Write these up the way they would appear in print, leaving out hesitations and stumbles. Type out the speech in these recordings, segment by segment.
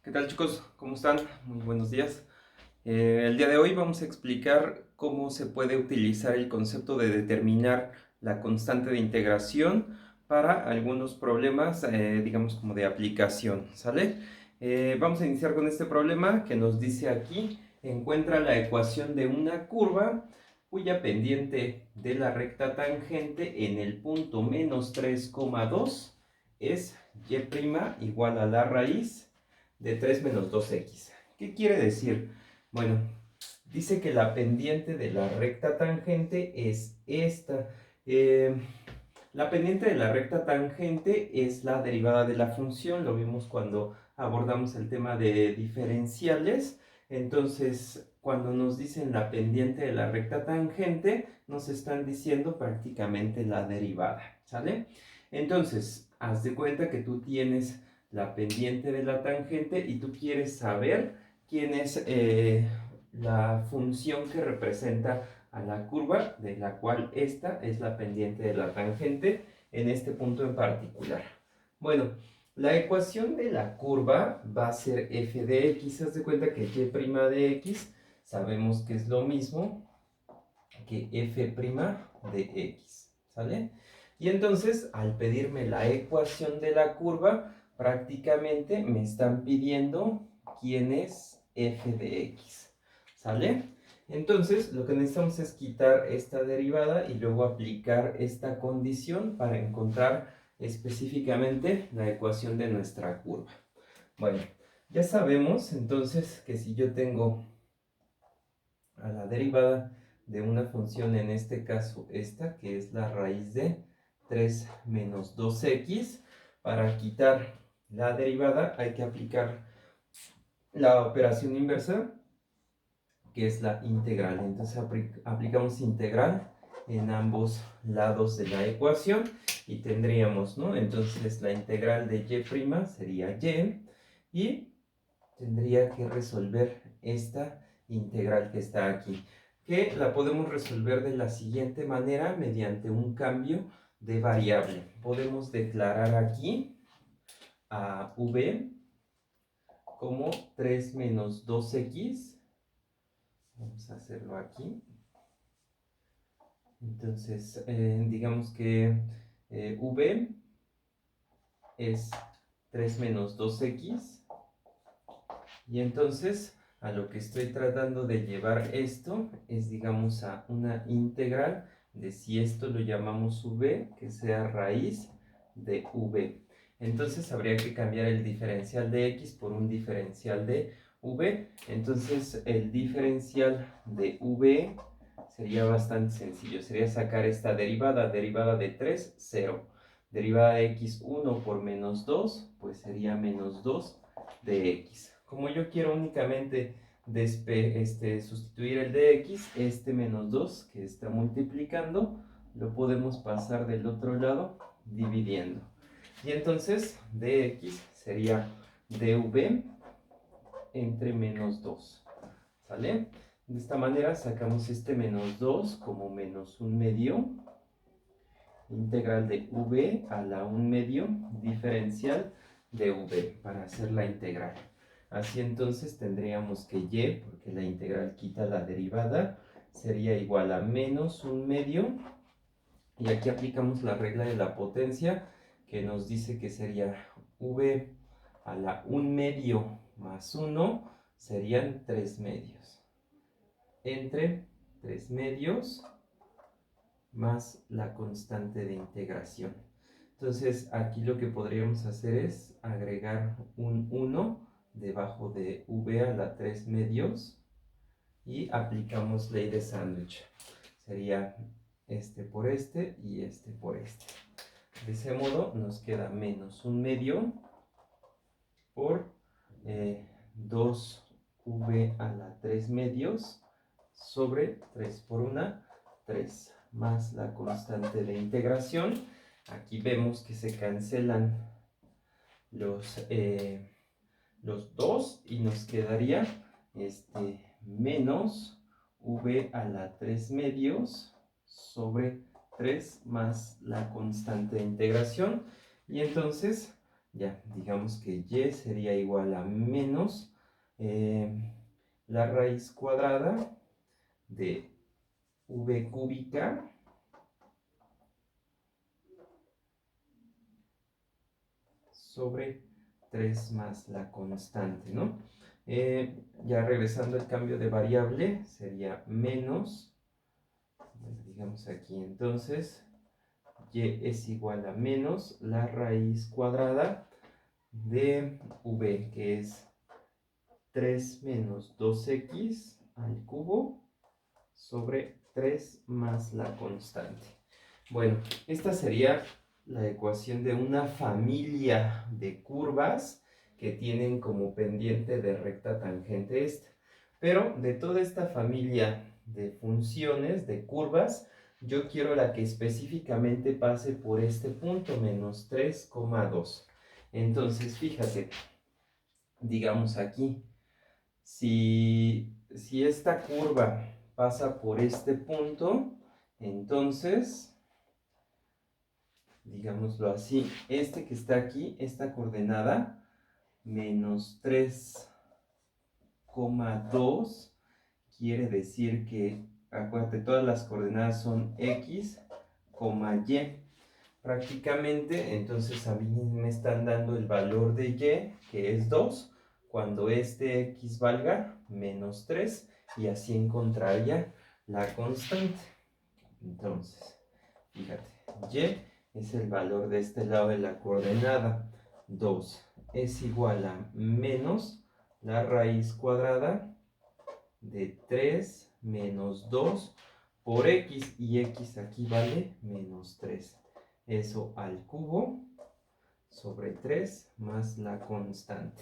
¿Qué tal, chicos? ¿Cómo están? Muy buenos días. El día de hoy vamos a explicar cómo se puede utilizar el concepto de determinar la constante de integración para algunos problemas, digamos como de aplicación, ¿sale? Vamos a iniciar con este problema que nos dice aquí: encuentra la ecuación de una curva cuya pendiente de la recta tangente en el punto menos 3,2 es y' igual a la raíz de 3 menos 2x. ¿Qué quiere decir? Bueno, dice que la pendiente de la recta tangente es esta. Eh, la pendiente de la recta tangente es la derivada de la función. Lo vimos cuando abordamos el tema de diferenciales. Entonces, cuando nos dicen la pendiente de la recta tangente, nos están diciendo prácticamente la derivada, ¿sale? Entonces, haz de cuenta que tú tienes la pendiente de la tangente y tú quieres saber quién es la función que representa a la curva, de la cual esta es la pendiente de la tangente en este punto en particular. Bueno, la ecuación de la curva va a ser f de x. Haz de cuenta que y' de x sabemos que es lo mismo que f' de x, ¿sale? Y entonces, al pedirme la ecuación de la curva, prácticamente me están pidiendo quién es f de x, ¿sale? Entonces, lo que necesitamos es quitar esta derivada y luego aplicar esta condición para encontrar específicamente la ecuación de nuestra curva. Bueno, ya sabemos entonces que si yo tengo a la derivada de una función, en este caso esta, que es la raíz de 3 menos 2x, para quitar la derivada hay que aplicar la operación inversa, que es la integral. Entonces aplicamos integral en ambos lados de la ecuación y tendríamos, ¿no? Entonces la integral de y' sería y tendría que resolver esta integral que está aquí, que la podemos resolver de la siguiente manera mediante un cambio de variable. Podemos declarar aquí a v como 3 menos 2x. Vamos a hacerlo aquí. Entonces, digamos que v es 3 menos 2x. Y entonces, a lo que estoy tratando de llevar esto es, digamos, a una integral de, si esto lo llamamos v, que sea raíz de v. Entonces habría que cambiar el diferencial de x por un diferencial de v. Entonces el diferencial de v sería bastante sencillo. Sería sacar esta derivada de 3, 0. Derivada de x, 1 por menos 2, pues sería menos 2 de x. Como yo quiero únicamente sustituir el de x, este menos 2 que está multiplicando, lo podemos pasar del otro lado dividiendo. Y entonces dx sería dv entre menos 2. ¿Sale? De esta manera sacamos este menos 2 como menos 1/2 integral de v a la 1/2 diferencial de v para hacer la integral. Así entonces tendríamos que y, porque la integral quita la derivada, sería igual a menos 1/2. Y aquí aplicamos la regla de la potencia, que nos dice que sería v a la 1/2 más 1, serían 3/2. Entre 3/2 más la constante de integración. Entonces aquí lo que podríamos hacer es agregar un 1 debajo de v a la 3/2 y aplicamos ley de sándwich. Sería este por este y este por este. De ese modo nos queda menos 1/2 por 2v a la 3/2 sobre 3 por 1, 3, más la constante de integración. Aquí vemos que se cancelan los 2 y nos quedaría menos v a la 3/2 sobre 3 más la constante de integración. Y entonces ya, digamos que y sería igual a menos la raíz cuadrada de v cúbica sobre 3 más la constante, ¿no? Ya regresando al cambio de variable, sería menos, digamos aquí entonces, y es igual a menos la raíz cuadrada de v, que es 3 menos 2x al cubo sobre 3 más la constante. Bueno, esta sería la ecuación de una familia de curvas que tienen como pendiente de recta tangente esta. Pero de toda esta familia de funciones, de curvas, yo quiero la que específicamente pase por este punto, menos 3,2. Entonces, fíjate, digamos aquí, si esta curva pasa por este punto, entonces, digámoslo así, este que está aquí, esta coordenada, menos 3,2, quiere decir que, acuérdate, todas las coordenadas son x, y. Prácticamente, entonces a mí me están dando el valor de y, que es 2, cuando este x valga menos 3, y así encontraría la constante. Entonces, fíjate, y es el valor de este lado de la coordenada. 2 es igual a menos la raíz cuadrada de 3 menos 2 por x, y x aquí vale menos 3. Eso al cubo sobre 3 más la constante.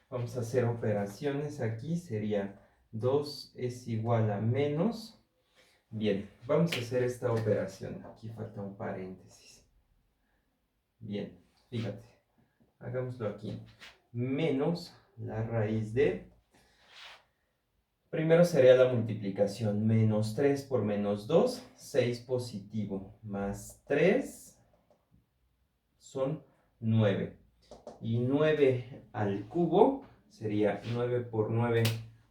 Vamos a hacer operaciones aquí, sería 2 es igual a menos. Bien, vamos a hacer esta operación. Aquí falta un paréntesis. Bien, fíjate, hagámoslo aquí. Menos la raíz de... Primero sería la multiplicación. Menos 3 por menos 2, 6 positivo. Más 3 son 9. Y 9 al cubo sería 9 por 9,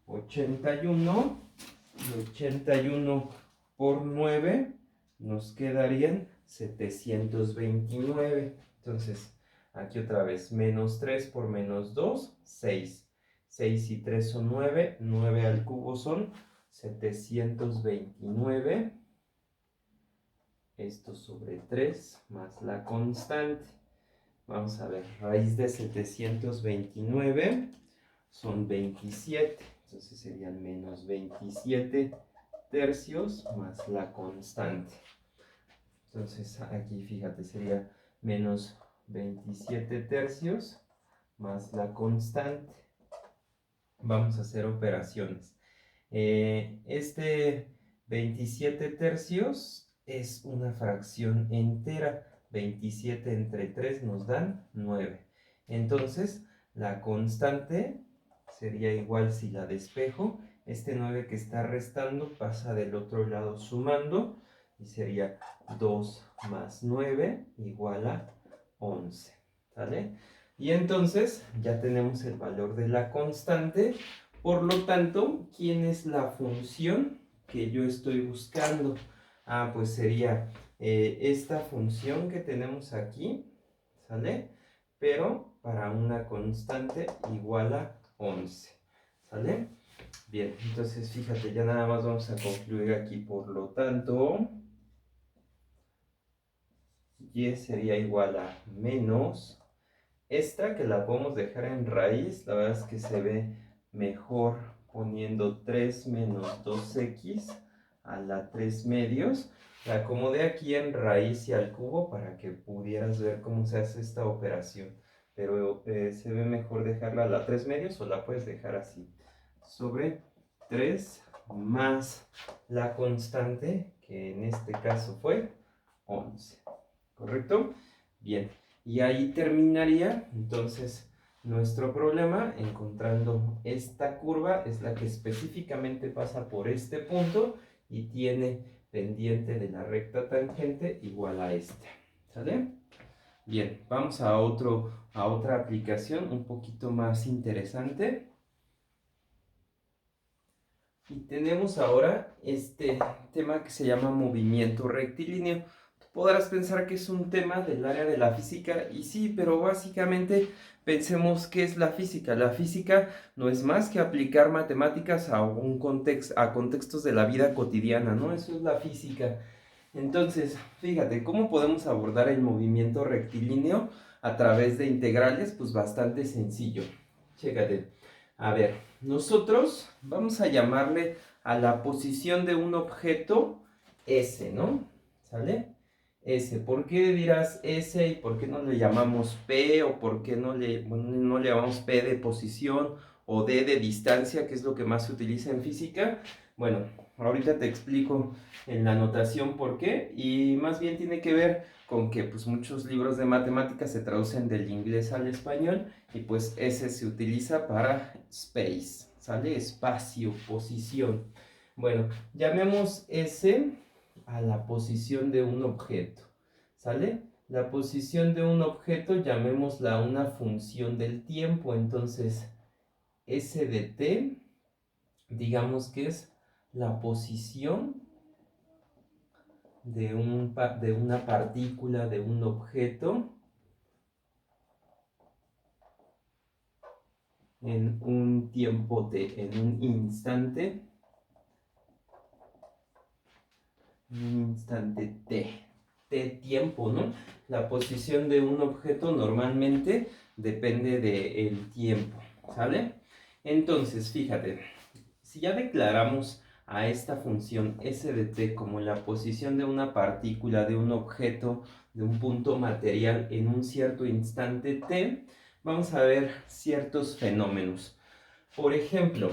81. Y 81 por 9 nos quedarían 729. Entonces, aquí otra vez, menos 3 por menos 2, 6. 6 y 3 son 9. 9 al cubo son 729. Esto sobre 3 más la constante. Vamos a ver, raíz de 729 son 27. Entonces serían menos 27 tercios más la constante. Entonces aquí fíjate, sería menos 27 tercios más la constante. Vamos a hacer operaciones. Este 27 tercios es una fracción entera. 27 entre 3 nos dan 9. Entonces la constante sería igual, si la despejo, este 9 que está restando pasa del otro lado sumando, y sería 2 más 9 igual a 11. ¿Sale? Y entonces ya tenemos el valor de la constante. Por lo tanto, ¿quién es la función que yo estoy buscando? Ah, pues sería esta función que tenemos aquí, ¿sale? Pero para una constante igual a 11, ¿sale? Bien, entonces fíjate, ya nada más vamos a concluir aquí. Por lo tanto, y sería igual a menos esta, que la podemos dejar en raíz. La verdad es que se ve mejor poniendo 3 menos 2x a la 3 medios. La acomodé aquí en raíz y al cubo para que pudieras ver cómo se hace esta operación. Pero se ve mejor dejarla a la 3 medios, o la puedes dejar así. Sobre 3 más la constante, que en este caso fue 11. ¿Correcto? Bien. Y ahí terminaría entonces nuestro problema, encontrando esta curva. Es la que específicamente pasa por este punto y tiene pendiente de la recta tangente igual a esta. ¿Sale? Bien, vamos a otra aplicación un poquito más interesante. Y tenemos ahora este tema que se llama movimiento rectilíneo. Tú podrás pensar que es un tema del área de la física, y sí, pero básicamente pensemos qué es la física. La física no es más que aplicar matemáticas a a contextos de la vida cotidiana, ¿no? Eso es la física. Entonces, fíjate, ¿cómo podemos abordar el movimiento rectilíneo a través de integrales? Pues bastante sencillo. Chécate. A ver, nosotros vamos a llamarle a la posición de un objeto S, ¿no? ¿Sale? S. ¿Por qué dirás S y por qué no le llamamos P o por qué no le llamamos P de posición o D de distancia, que es lo que más se utiliza en física? Bueno, ahorita te explico en la notación por qué, y más bien tiene que ver con que pues muchos libros de matemáticas se traducen del inglés al español y pues S se utiliza para space, ¿sale? Espacio, posición. Bueno, llamemos S a la posición de un objeto, ¿sale? La posición de un objeto llamémosla una función del tiempo, entonces S de t, digamos que es la posición de una partícula, de un objeto, en un tiempo t, en un instante t tiempo, ¿no? La posición de un objeto normalmente depende del tiempo, ¿sale? Entonces, fíjate, si ya declaramos a esta función s de t como la posición de una partícula, de un objeto, de un punto material en un cierto instante t, vamos a ver ciertos fenómenos. Por ejemplo,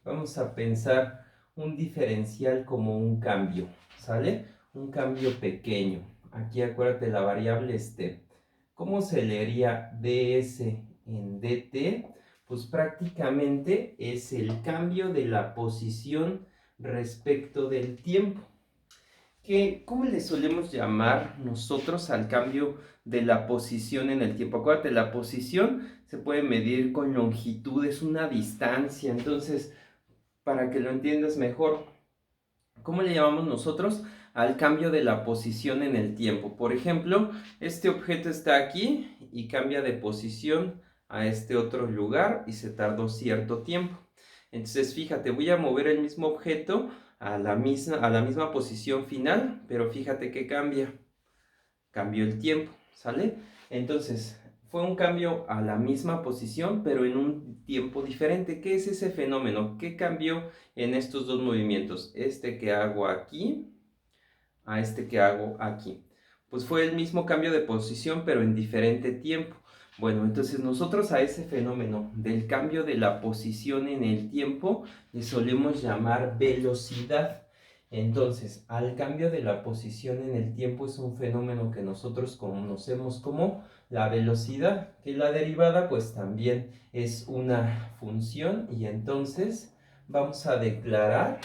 vamos a pensar un diferencial como un cambio, ¿sale? Un cambio pequeño. Aquí acuérdate, la variable es t. ¿Cómo se leería ds en dt? Pues prácticamente es el cambio de la posición respecto del tiempo. ¿Cómo le solemos llamar nosotros al cambio de la posición en el tiempo? Acuérdate, la posición se puede medir con longitud, es una distancia. Entonces, para que lo entiendas mejor, ¿cómo le llamamos nosotros al cambio de la posición en el tiempo? Por ejemplo, este objeto está aquí y cambia de posición a este otro lugar y se tardó cierto tiempo. Entonces, fíjate, voy a mover el mismo objeto a la misma posición final, pero fíjate que cambió el tiempo, ¿sale? Entonces, fue un cambio a la misma posición, pero en un tiempo diferente. ¿Qué es ese fenómeno? ¿Qué cambió en estos dos movimientos? Este que hago aquí a este que hago aquí. Pues fue el mismo cambio de posición, pero en diferente tiempo. Bueno, entonces nosotros a ese fenómeno del cambio de la posición en el tiempo le solemos llamar velocidad. Entonces, al cambio de la posición en el tiempo es un fenómeno que nosotros conocemos como la velocidad, que la derivada pues también es una función, y entonces vamos a declarar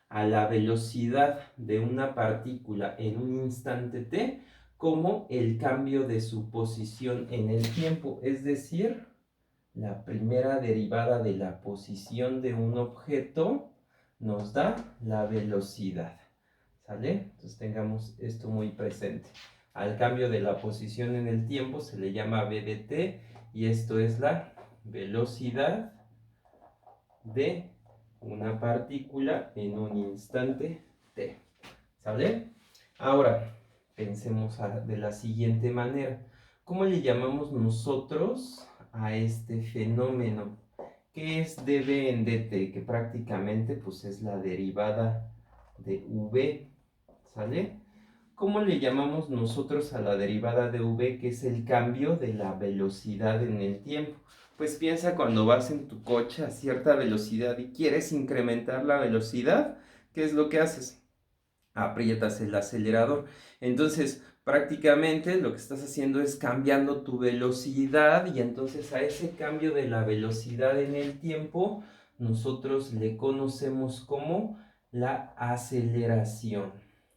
a la velocidad de una partícula en un instante t como el cambio de su posición en el tiempo, es decir, la primera derivada de la posición de un objeto nos da la velocidad, ¿sale? Entonces tengamos esto muy presente. Al cambio de la posición en el tiempo se le llama v de t, y esto es la velocidad de una partícula en un instante t, ¿sale? Ahora, pensemos de la siguiente manera. ¿Cómo le llamamos nosotros a este fenómeno? ¿Qué es dv en dt? Que prácticamente pues es la derivada de v, ¿sale? ¿Cómo le llamamos nosotros a la derivada de v, que es el cambio de la velocidad en el tiempo? Pues piensa cuando vas en tu coche a cierta velocidad y quieres incrementar la velocidad, ¿qué es lo que haces? Aprietas el acelerador. Entonces, prácticamente lo que estás haciendo es cambiando tu velocidad, y entonces a ese cambio de la velocidad en el tiempo nosotros le conocemos como la aceleración,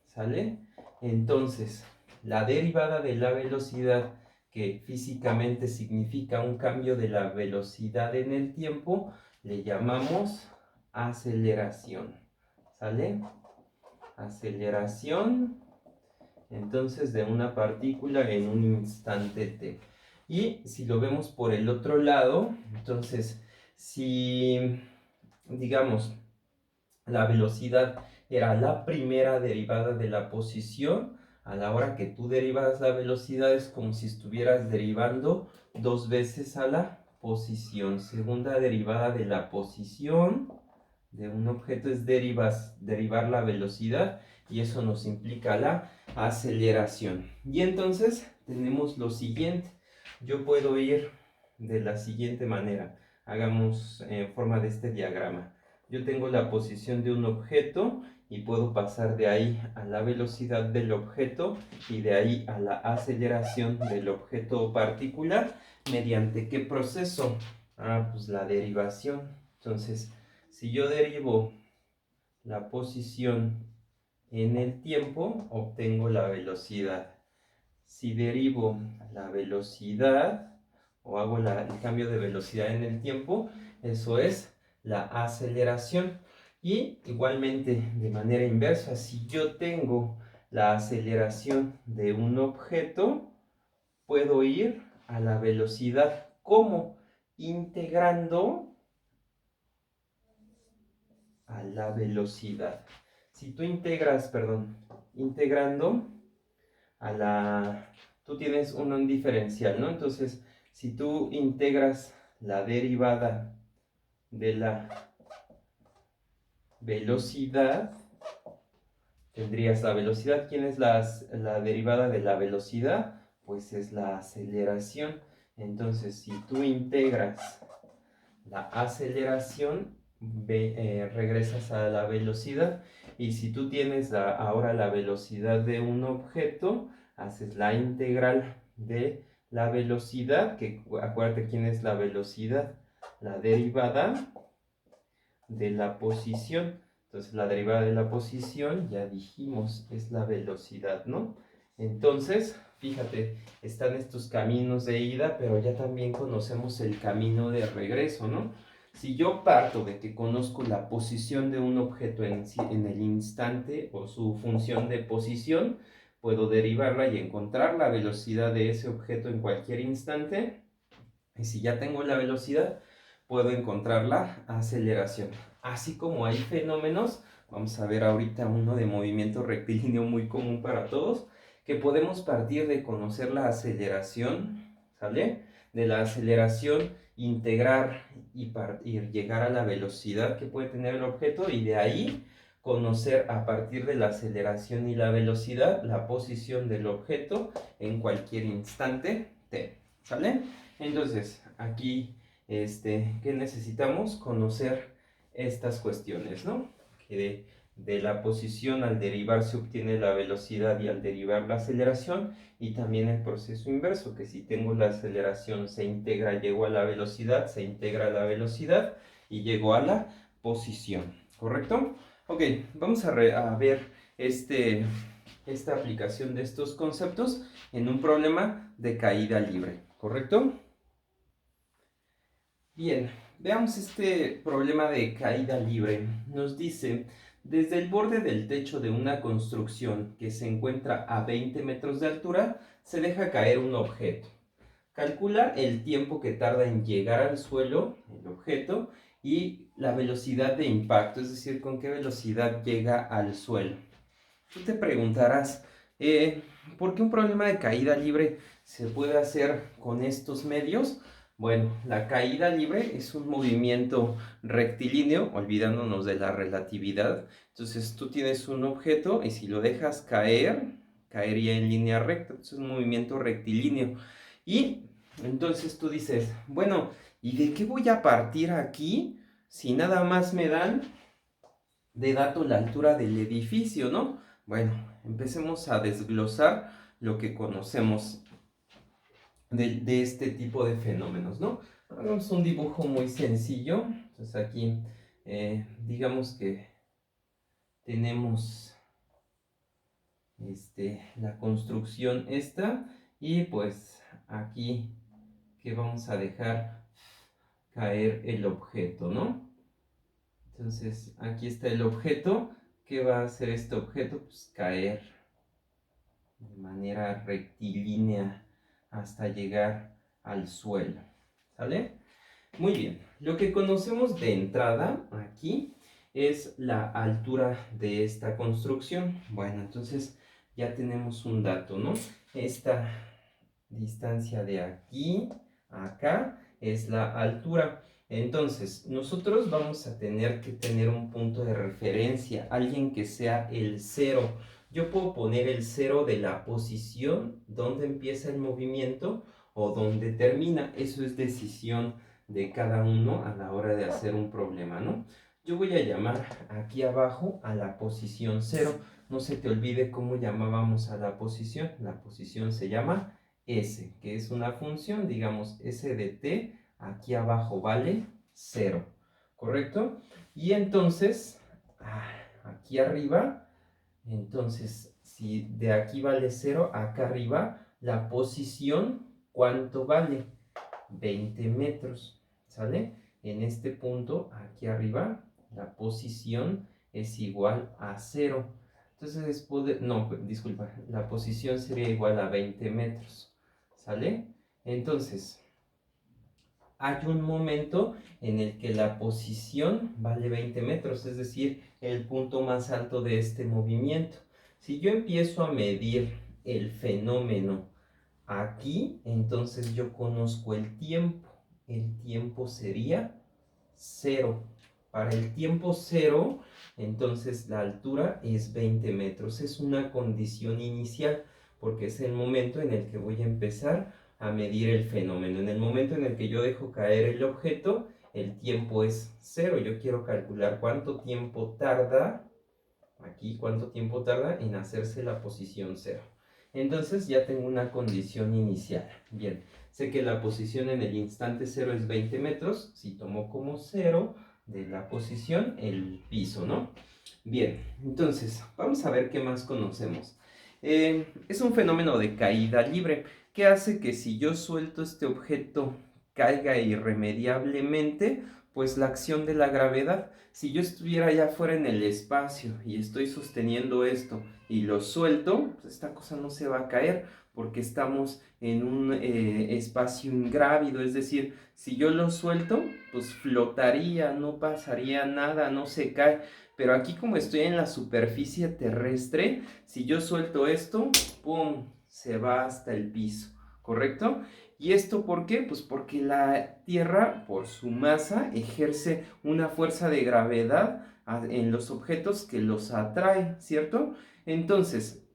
¿sale? Entonces, la derivada de la velocidad, que físicamente significa un cambio de la velocidad en el tiempo, le llamamos aceleración. ¿Sale? Aceleración, entonces, de una partícula en un instante t. Y si lo vemos por el otro lado, entonces, si, digamos, la velocidad era la primera derivada de la posición, a la hora que tú derivas la velocidad es como si estuvieras derivando dos veces a la posición. Segunda derivada de la posición de un objeto es derivar la velocidad, y eso nos implica la aceleración. Y entonces tenemos lo siguiente. Yo puedo ir de la siguiente manera. Hagamos en forma de este diagrama. Yo tengo la posición de un objeto y puedo pasar de ahí a la velocidad del objeto y de ahí a la aceleración del objeto particular. ¿Mediante qué proceso? Pues la derivación. Entonces, si yo derivo la posición en el tiempo, obtengo la velocidad. Si derivo la velocidad o hago el cambio de velocidad en el tiempo, eso es la aceleración. Y igualmente, de manera inversa, si yo tengo la aceleración de un objeto, puedo ir a la velocidad. ¿Cómo? Integrando a la velocidad. Si tú integras, integrando a la, tú tienes un diferencial, ¿no? Entonces, si tú integras la derivada de la velocidad, tendrías la velocidad. ¿Quién es la derivada de la velocidad? Pues es la aceleración. Entonces, si tú integras la aceleración, regresas a la velocidad. Y si tú tienes ahora la velocidad de un objeto, haces la integral de la velocidad, que acuérdate quién es la velocidad, la derivada de la posición. Entonces la derivada de la posición, ya dijimos, es la velocidad, ¿no? Entonces, fíjate, están estos caminos de ida, pero ya también conocemos el camino de regreso, ¿no? Si yo parto de que conozco la posición de un objeto en el instante o su función de posición, puedo derivarla y encontrar la velocidad de ese objeto en cualquier instante. Y si ya tengo la velocidad, puedo encontrar la aceleración. Así como hay fenómenos, vamos a ver ahorita uno de movimiento rectilíneo muy común para todos, que podemos partir de conocer la aceleración, ¿sale? De la aceleración, integrar y llegar a la velocidad que puede tener el objeto, y de ahí conocer a partir de la aceleración y la velocidad la posición del objeto en cualquier instante t, ¿sale? Entonces, aquí, ¿qué necesitamos? Conocer estas cuestiones, ¿no? Que de la posición al derivar se obtiene la velocidad y al derivar la aceleración, y también el proceso inverso, que si tengo la aceleración se integra, llego a la velocidad, se integra a la velocidad y llego a la posición, ¿correcto? Ok, vamos a ver esta aplicación de estos conceptos en un problema de caída libre, ¿correcto? Bien, veamos este problema de caída libre. Nos dice, desde el borde del techo de una construcción que se encuentra a 20 metros de altura, se deja caer un objeto. Calcula el tiempo que tarda en llegar al suelo, el objeto, y la velocidad de impacto, es decir, con qué velocidad llega al suelo. Tú te preguntarás, ¿por qué un problema de caída libre se puede hacer con estos medios? Bueno, la caída libre es un movimiento rectilíneo, olvidándonos de la relatividad. Entonces tú tienes un objeto y si lo dejas caer, caería en línea recta. Es un movimiento rectilíneo. Y entonces tú dices, bueno, ¿y de qué voy a partir aquí si nada más me dan de dato la altura del edificio, ¿no? Bueno, empecemos a desglosar lo que conocemos de este tipo de fenómenos, ¿no? Hagamos un dibujo muy sencillo. Entonces aquí, digamos que tenemos la construcción esta, y pues aquí que vamos a dejar caer el objeto, ¿no? Entonces aquí está el objeto. ¿Qué va a hacer este objeto? Pues caer de manera rectilínea hasta llegar al suelo, ¿sale? Muy bien, lo que conocemos de entrada aquí es la altura de esta construcción. Bueno, entonces ya tenemos un dato, ¿no? Esta distancia de aquí a acá es la altura. Entonces, nosotros vamos a tener que tener un punto de referencia, alguien que sea el cero. Yo puedo poner el cero de la posición donde empieza el movimiento o donde termina. Eso es decisión de cada uno a la hora de hacer un problema, ¿no? Yo voy a llamar aquí abajo a la posición cero. No se te olvide cómo llamábamos a la posición. La posición se llama S, que es una función, digamos, S de t, aquí abajo vale 0, ¿correcto? Y entonces, aquí arriba, entonces, si de aquí vale 0, acá arriba, la posición, ¿cuánto vale? 20 metros, ¿sale? En este punto, aquí arriba, la posición es igual a 0. Entonces, no, disculpa, la posición sería igual a 20 metros, ¿sale? Entonces, hay un momento en el que la posición vale 20 metros, es decir, el punto más alto de este movimiento. Si yo empiezo a medir el fenómeno aquí, entonces yo conozco el tiempo. El tiempo sería 0. Para el tiempo 0, entonces la altura es 20 metros. Es una condición inicial, porque es el momento en el que voy a empezar a medir el fenómeno. En el momento en el que yo dejo caer el objeto, el tiempo es 0. Yo quiero calcular cuánto tiempo tarda, aquí cuánto tiempo tarda en hacerse la posición 0. Entonces ya tengo una condición inicial. Bien, sé que la posición en el instante 0 es 20 metros. Si tomo como 0 de la posición el piso, ¿no? Bien, entonces vamos a ver qué más conocemos. Es un fenómeno de caída libre que hace que si yo suelto este objeto caiga irremediablemente, pues la acción de la gravedad. Si yo estuviera allá afuera en el espacio y estoy sosteniendo esto y lo suelto, pues esta cosa no se va a caer porque estamos en un espacio ingrávido, es decir, si yo lo suelto, pues flotaría, no pasaría nada, no se cae. Pero aquí como estoy en la superficie terrestre, si yo suelto esto, ¡pum!, se va hasta el piso, ¿correcto? ¿Y esto por qué? Pues porque la Tierra, por su masa, ejerce una fuerza de gravedad en los objetos que los atrae, ¿cierto? Entonces,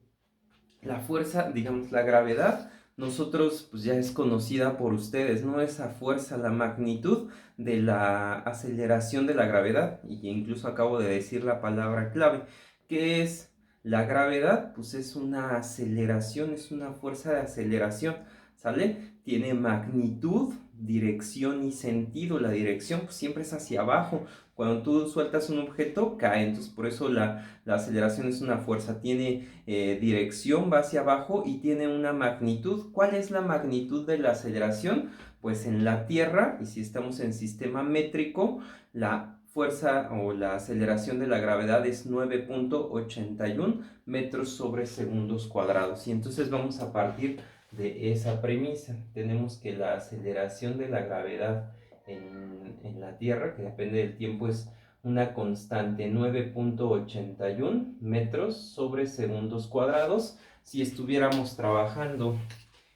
la fuerza, digamos, la gravedad, nosotros pues ya es conocida por ustedes, ¿no? Esa fuerza, la magnitud de la aceleración de la gravedad, y incluso acabo de decir la palabra clave, que es la gravedad, pues es una aceleración, es una fuerza de aceleración, ¿sale? Tiene magnitud, dirección y sentido. La dirección pues siempre es hacia abajo. Cuando tú sueltas un objeto, cae. Entonces por eso la aceleración es una fuerza. Tiene dirección, va hacia abajo, y tiene una magnitud. ¿Cuál es la magnitud de la aceleración? Pues en la Tierra, y si estamos en sistema métrico, la fuerza o la aceleración de la gravedad es 9.81 metros sobre segundos cuadrados. Y entonces vamos a partir de esa premisa. Tenemos que la aceleración de la gravedad en la Tierra, que depende del tiempo, es una constante 9.81 metros sobre segundos cuadrados. Si estuviéramos trabajando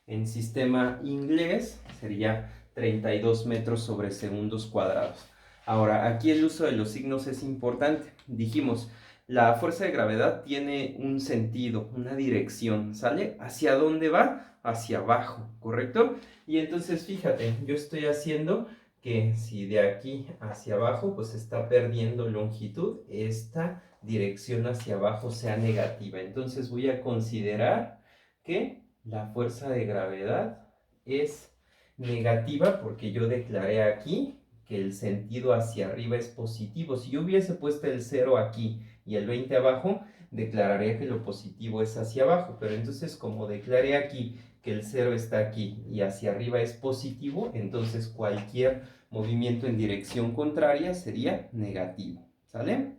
en sistema inglés, sería 32 metros sobre segundos cuadrados. Ahora, aquí el uso de los signos es importante. Dijimos, la fuerza de gravedad tiene un sentido, una dirección, ¿sale? ¿Hacia dónde va? Hacia abajo, ¿correcto? Y entonces, fíjate, yo estoy haciendo que si de aquí hacia abajo, pues está perdiendo longitud, esta dirección hacia abajo sea negativa. Entonces voy a considerar que la fuerza de gravedad es negativa porque yo declaré aquí que el sentido hacia arriba es positivo. Si yo hubiese puesto el 0 aquí y el 20 abajo, declararía que lo positivo es hacia abajo, pero entonces como declaré aquí que el 0 está aquí y hacia arriba es positivo, entonces cualquier movimiento en dirección contraria sería negativo, ¿sale?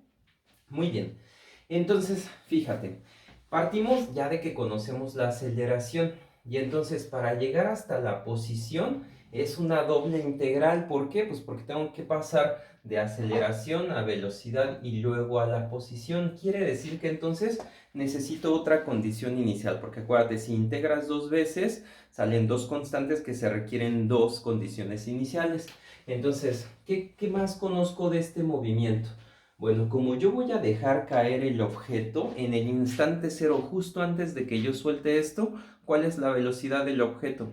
Muy bien, entonces fíjate, partimos ya de que conocemos la aceleración y entonces para llegar hasta la posición es una doble integral. ¿Por qué? Pues porque tengo que pasar de aceleración a velocidad y luego a la posición. Quiere decir que entonces necesito otra condición inicial, porque acuérdate, si integras dos veces, salen dos constantes que se requieren dos condiciones iniciales. Entonces, ¿qué más conozco de este movimiento? Bueno, como yo voy a dejar caer el objeto en el instante cero, justo antes de que yo suelte esto, ¿cuál es la velocidad del objeto?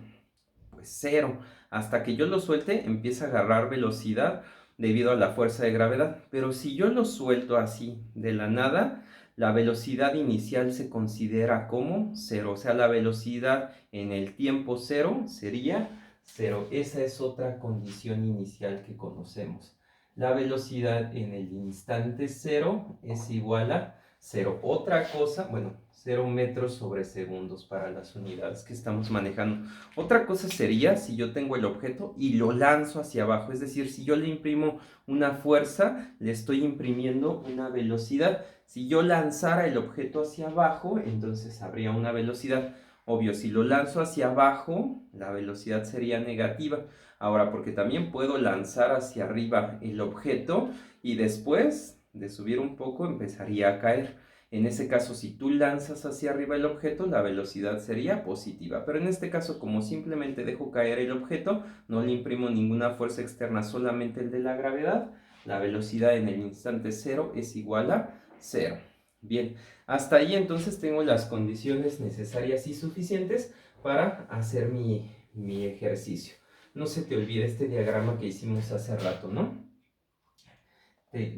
Pues cero. Hasta que yo lo suelte, empieza a agarrar velocidad debido a la fuerza de gravedad. Pero si yo lo suelto así, de la nada, la velocidad inicial se considera como cero. O sea, la velocidad en el tiempo cero sería cero. Esa es otra condición inicial que conocemos. La velocidad en el instante cero es igual a cero. Otra cosa, bueno, 0 metros sobre segundos para las unidades que estamos manejando. Otra cosa sería si yo tengo el objeto y lo lanzo hacia abajo. Es decir, si yo le imprimo una fuerza, le estoy imprimiendo una velocidad. Si yo lanzara el objeto hacia abajo, entonces habría una velocidad. Obvio, si lo lanzo hacia abajo, la velocidad sería negativa. Ahora, porque también puedo lanzar hacia arriba el objeto y después de subir un poco empezaría a caer. En ese caso, si tú lanzas hacia arriba el objeto, la velocidad sería positiva. Pero en este caso, como simplemente dejo caer el objeto, no le imprimo ninguna fuerza externa, solamente el de la gravedad, la velocidad en el instante cero es igual a cero. Bien, hasta ahí entonces tengo las condiciones necesarias y suficientes para hacer mi ejercicio. No se te olvide este diagrama que hicimos hace rato, ¿no?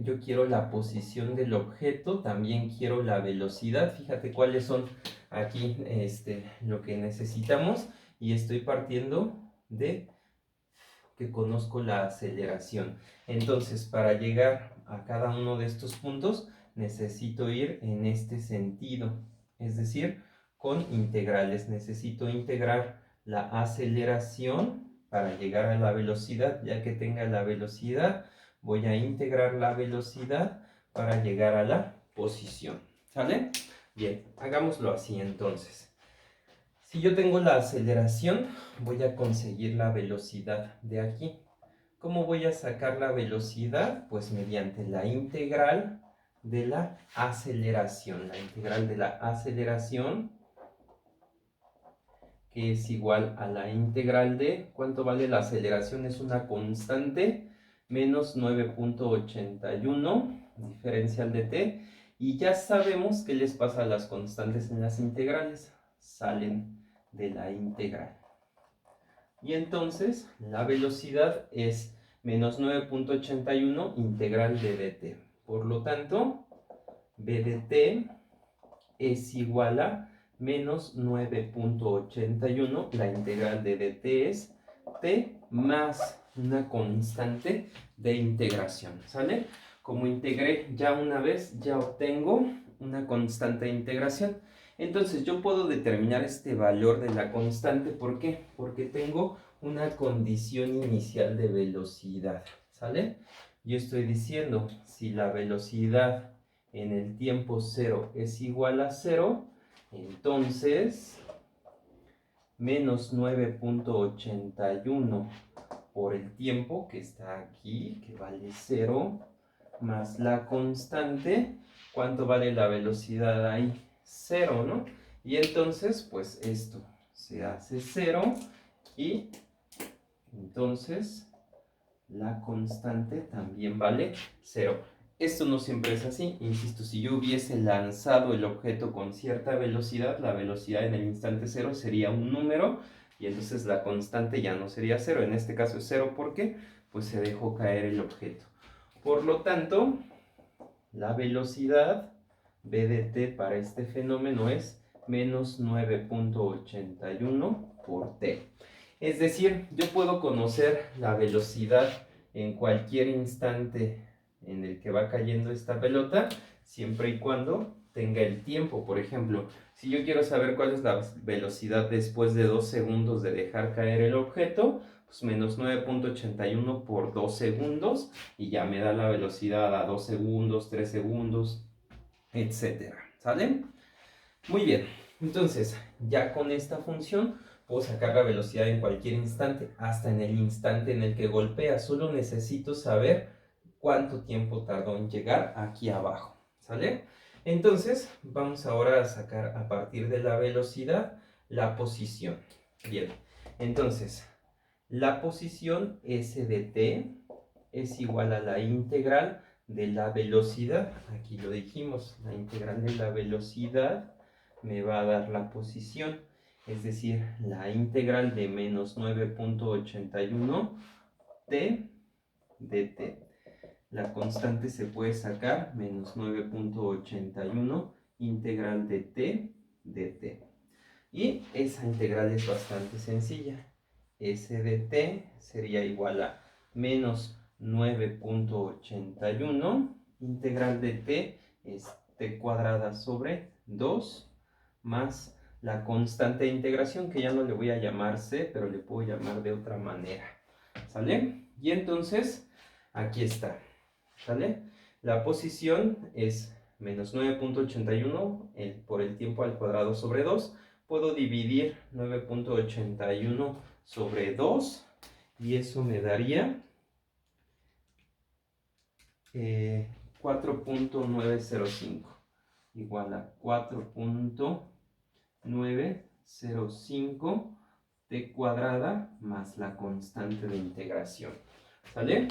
Yo quiero la posición del objeto, también quiero la velocidad. Fíjate cuáles son aquí lo que necesitamos y estoy partiendo de que conozco la aceleración. Entonces, para llegar a cada uno de estos puntos, necesito ir en este sentido, es decir, con integrales. Necesito integrar la aceleración para llegar a la velocidad. Ya que tenga la velocidad, voy a integrar la velocidad para llegar a la posición. ¿Sale? Bien, hagámoslo así entonces. Si yo tengo la aceleración, voy a conseguir la velocidad de aquí. ¿Cómo voy a sacar la velocidad? Pues mediante la integral de la aceleración. La integral de la aceleración, que es igual a la integral de, ¿cuánto vale la aceleración? Es una constante, menos 9.81, diferencial de t. Y ya sabemos qué les pasa a las constantes en las integrales. Salen de la integral. Y entonces la velocidad es menos 9.81 integral de dt. Por lo tanto, b de t es igual a menos 9.81. La integral de dt es t más una constante de integración. ¿Sale? Como integré ya una vez, ya obtengo una constante de integración. Entonces yo puedo determinar este valor de la constante. ¿Por qué? Porque tengo una condición inicial de velocidad. ¿Sale? Yo estoy diciendo, si la velocidad en el tiempo cero es igual a cero, entonces menos 9.81 por el tiempo que está aquí, que vale 0, más la constante. ¿Cuánto vale la velocidad ahí? 0, ¿no? Y entonces, pues esto se hace 0 y entonces la constante también vale 0. Esto no siempre es así, insisto, si yo hubiese lanzado el objeto con cierta velocidad, la velocidad en el instante 0 sería un número y entonces la constante ya no sería 0. En este caso es 0 porque pues se dejó caer el objeto. Por lo tanto, la velocidad b de t para este fenómeno es menos 9.81 por t. Es decir, yo puedo conocer la velocidad en cualquier instante en el que va cayendo esta pelota, siempre y cuando tenga el tiempo. Por ejemplo, si yo quiero saber cuál es la velocidad después de 2 segundos de dejar caer el objeto, pues menos 9.81 por 2 segundos y ya me da la velocidad a 2 segundos, 3 segundos, etcétera. ¿Sale? Muy bien, entonces ya con esta función puedo sacar la velocidad en cualquier instante, hasta en el instante en el que golpea. Solo necesito saber cuánto tiempo tardó en llegar aquí abajo. ¿Sale? Entonces vamos ahora a sacar a partir de la velocidad la posición. Bien, entonces la posición s de t es igual a la integral de la velocidad. Aquí lo dijimos, la integral de la velocidad me va a dar la posición, es decir, la integral de menos 9.81 t de t. La constante se puede sacar, menos 9.81 integral de t de t. Y esa integral es bastante sencilla. S de t sería igual a menos 9.81 integral de t es t cuadrada sobre 2 más la constante de integración, que ya no le voy a llamar c, pero le puedo llamar de otra manera. ¿Sale? Y entonces, aquí está. ¿Sale? La posición es menos 9.81 por el tiempo al cuadrado sobre 2. Puedo dividir 9.81 sobre 2 y eso me daría 4.905 igual a 4.905 t cuadrada más la constante de integración. ¿Sale?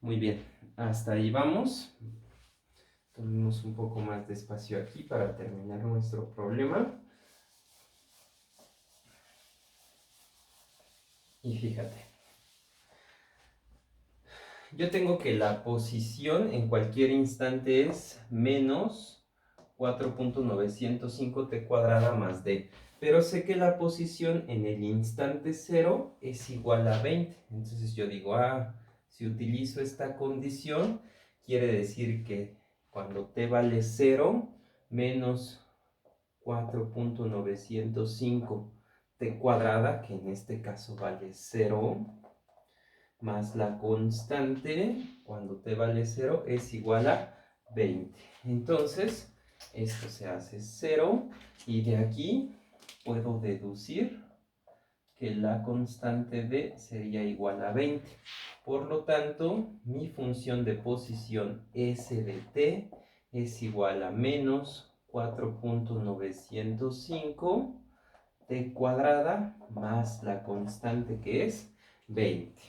Muy bien, hasta ahí vamos. Tomemos un poco más de espacio aquí para terminar nuestro problema. Y fíjate, yo tengo que la posición en cualquier instante es menos 4.905 t cuadrada más d. Pero sé que la posición en el instante 0 es igual a 20. Entonces yo digo, si utilizo esta condición, quiere decir que cuando t vale 0, menos 4.905 t cuadrada, que en este caso vale 0, más la constante, cuando t vale 0, es igual a 20. Entonces, esto se hace 0 y de aquí puedo deducir que la constante d sería igual a 20. Por lo tanto, mi función de posición s de t es igual a menos 4.905 t cuadrada más la constante que es 20.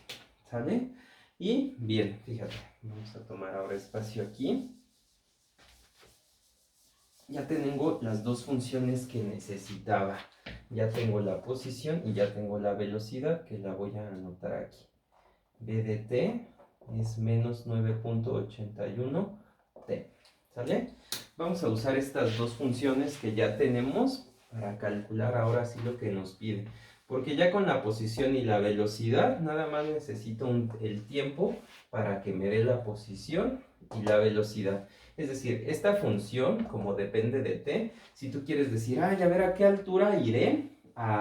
¿Sale? Y bien, fíjate, vamos a tomar ahora espacio aquí. Ya tengo las dos funciones que necesitaba. Ya tengo la posición y ya tengo la velocidad, que la voy a anotar aquí. B de t es menos 9.81 t. ¿Sale? Vamos a usar estas dos funciones que ya tenemos para calcular ahora sí lo que nos pide. Porque ya con la posición y la velocidad, nada más necesito el tiempo para que me dé la posición y la velocidad. Es decir, esta función, como depende de t, si tú quieres decir, a ver a qué altura iré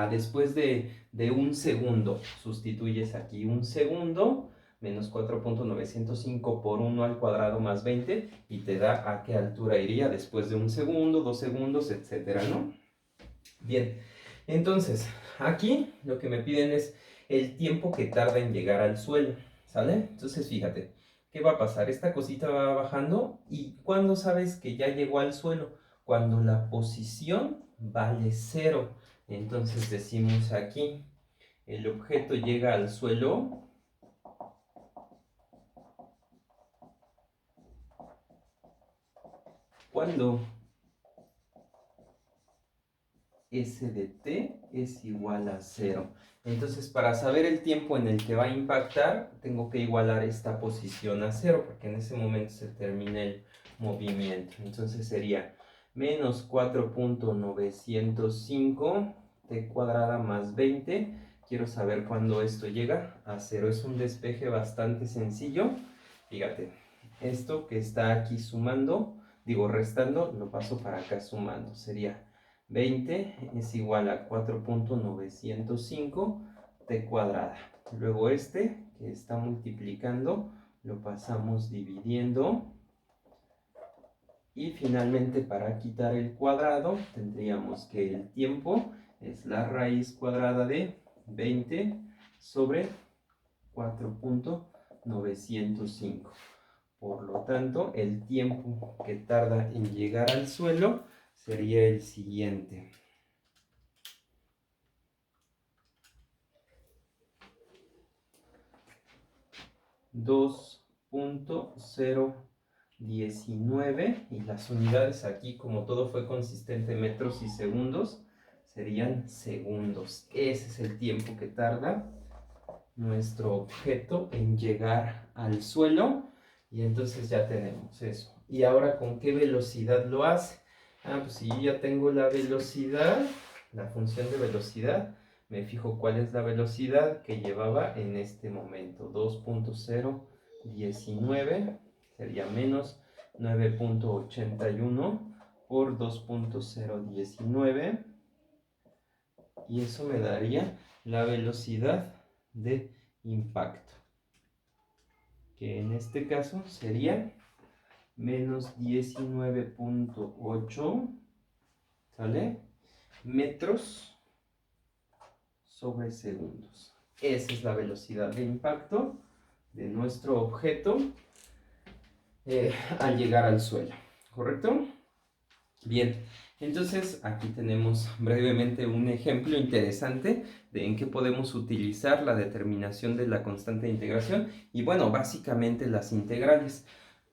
después de un segundo, sustituyes aquí un segundo, menos 4.905 por 1 al cuadrado más 20, y te da a qué altura iría después de un segundo, 2 segundos, etcétera, ¿no? Bien, entonces, aquí lo que me piden es el tiempo que tarda en llegar al suelo, ¿sale? Entonces, fíjate, ¿qué va a pasar? Esta cosita va bajando, ¿y cuándo sabes que ya llegó al suelo? Cuando la posición vale 0. Entonces decimos aquí, el objeto llega al suelo cuando S de t es igual a 0. Entonces, para saber el tiempo en el que va a impactar, tengo que igualar esta posición a 0, porque en ese momento se termina el movimiento. Entonces sería menos 4.905 t cuadrada más 20. Quiero saber cuándo esto llega a 0. Es un despeje bastante sencillo. Fíjate, esto que está aquí sumando digo restando, lo paso para acá sumando. Sería 20 es igual a 4.905 t cuadrada. Luego este que está multiplicando lo pasamos dividiendo. Y finalmente, para quitar el cuadrado, tendríamos que el tiempo es la raíz cuadrada de 20 sobre 4.905. Por lo tanto, el tiempo que tarda en llegar al suelo sería el siguiente. $2.019 y las unidades aquí, como todo fue consistente metros y segundos, serían segundos. Ese es el tiempo que tarda nuestro objeto en llegar al suelo y entonces ya tenemos eso. Y ahora, ¿con qué velocidad lo hace? Pues si yo ya tengo la velocidad, la función de velocidad, me fijo cuál es la velocidad que llevaba en este momento. 2.019 sería menos 9.81 por 2.019 y eso me daría la velocidad de impacto, que en este caso sería menos 19.8, ¿sale? Metros sobre segundos. Esa es la velocidad de impacto de nuestro objeto al llegar al suelo, ¿correcto? Bien, entonces aquí tenemos brevemente un ejemplo interesante de en qué podemos utilizar la determinación de la constante de integración y bueno, básicamente las integrales.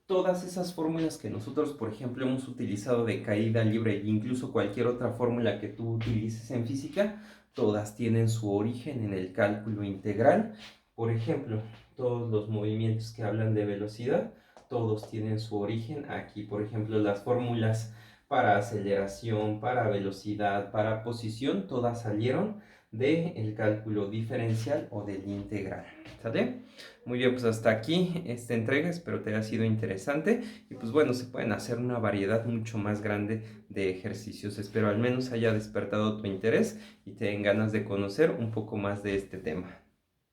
Todas esas fórmulas que nosotros, por ejemplo, hemos utilizado de caída libre e incluso cualquier otra fórmula que tú utilices en física, todas tienen su origen en el cálculo integral. Por ejemplo, todos los movimientos que hablan de velocidad, todos tienen su origen aquí. Por ejemplo, las fórmulas para aceleración, para velocidad, para posición, todas salieron del cálculo diferencial o del integral. ¿Sale? Muy bien, pues hasta aquí esta entrega, espero te haya sido interesante y pues bueno, se pueden hacer una variedad mucho más grande de ejercicios. Espero al menos haya despertado tu interés y te den ganas de conocer un poco más de este tema.